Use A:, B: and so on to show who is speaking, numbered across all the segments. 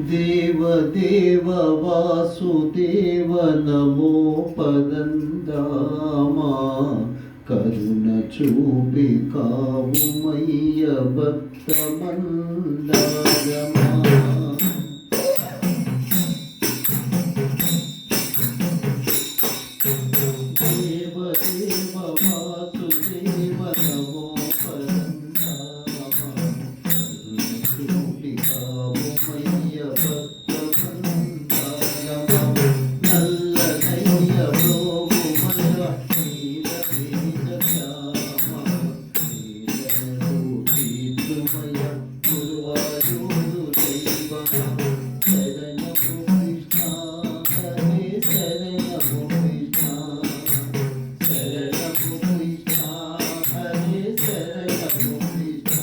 A: దేవదేవ వాసుదేవ నమో పదందామా కరుణ చూపి కావుమయ్య భక్త మందారమా దేవదేవ వాసుదేవ నమో పదందామా కరుణ చూపి కావుమయ్య భక్త మందారమా నల్లనయ్య బ్రోగుమయ నీల నీల శ్యామ నీలమయ గురువాయూరు దైవమా శరణము కృష్ణ హరే శరణము కృష్ణ శరణము కృష్ణ హరే శరణము కృష్ణ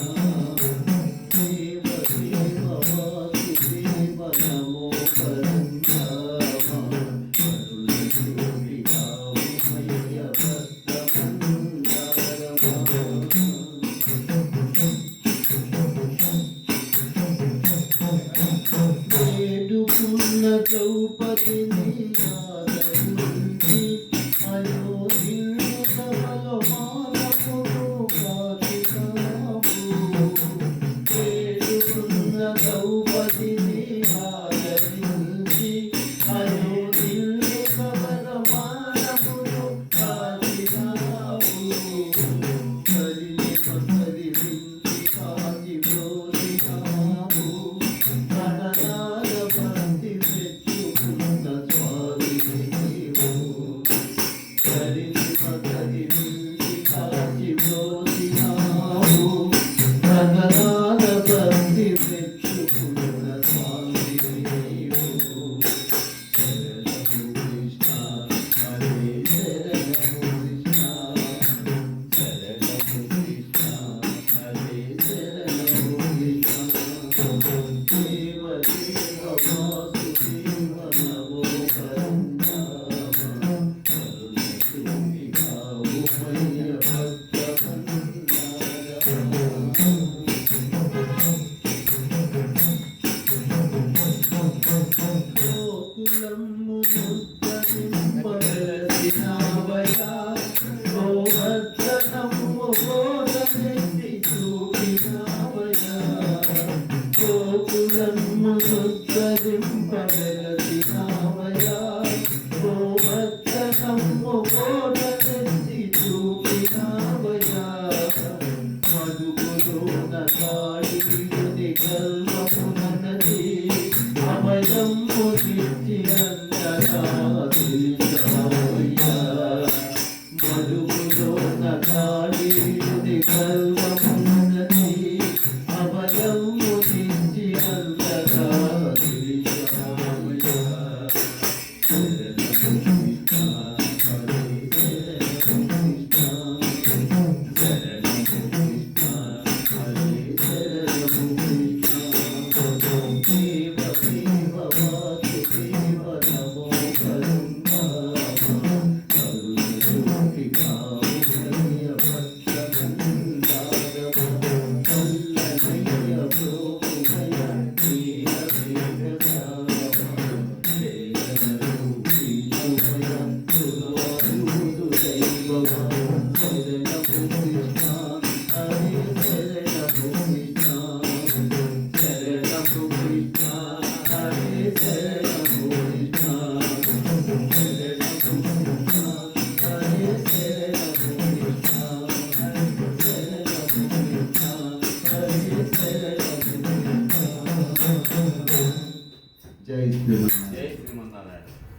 A: దేవ దేవ వాసుదేవ నమో పరంధామ కరుణ చూపి కావుమయ్య భక్త మందారమా వేడుకున్న ద్రౌపదిని ఆదరించి అయోధ్యను సభలో మానవుడు కాచినావు వేడుకున్న ద్రౌపదిని ఆదరించి అయోధ్యను సభలో మానవుడు కాచినావు కరిని పక్కది వింటి కాచి బ్రోసినావు ప్రణనాద భక్తి మెచ్చుకున్న స్వామి నీవు కరిని పక్కది వింటి కాచి బ్రోసినావు ప్రణనాద భక్తి మెచ్చుకున్న స్వామి నీవు శరణము కృష్ణ హరే శరణము కృష్ణ శరణము కృష్ణ హరే శరణము కృష్ణ దేవ దేవ వాసుదేవ నమో పరంధామ కరుణ చూపి కావుమయ్య భక్త మందారమా గోకులము ముద్దరింపగలసినావయా గోవర్ధనము గోరనెత్తి చూపినావయా గోకులము ముద్దరింపగలసినావయా గోవర్ధనము గోరనెత్తి చూపినావయా మధుగులోన తాడియుని గర్వముననది అభయము చిత్తి అంతగా తెలిసావయ్యా మధుగులోన తాడియుని గర్వముననది అభయము చిత్తి అంతగా తెలిసావయ్యా శరణము కృష్ణ హరే శరణము కృష్ణ శరణము కృష్ణ హరే శరణము కృష్ణ దేవ దేవ వాసుదేవ నమో పరంధామ కరుణ చూపి కావుమయ్య భక్త మందారమా నల్లనయ్య బ్రోగుమయ నీల నీల శ్యామ శరణము కృష్ణమయ గురువాయూరు దైవమా శరణము కృష్ణ హరే శరణము కృష్ణ శరణము కృష్ణ హరే శరణము కృష్ణ శరణము కృష్ణ హరే శరణము కృష్ణ శరణము కృష్ణ హరే శరణము కృష్ణ జై శ్రీమన్నారాయణ.
B: జై శ్రీమన్నారాయణ.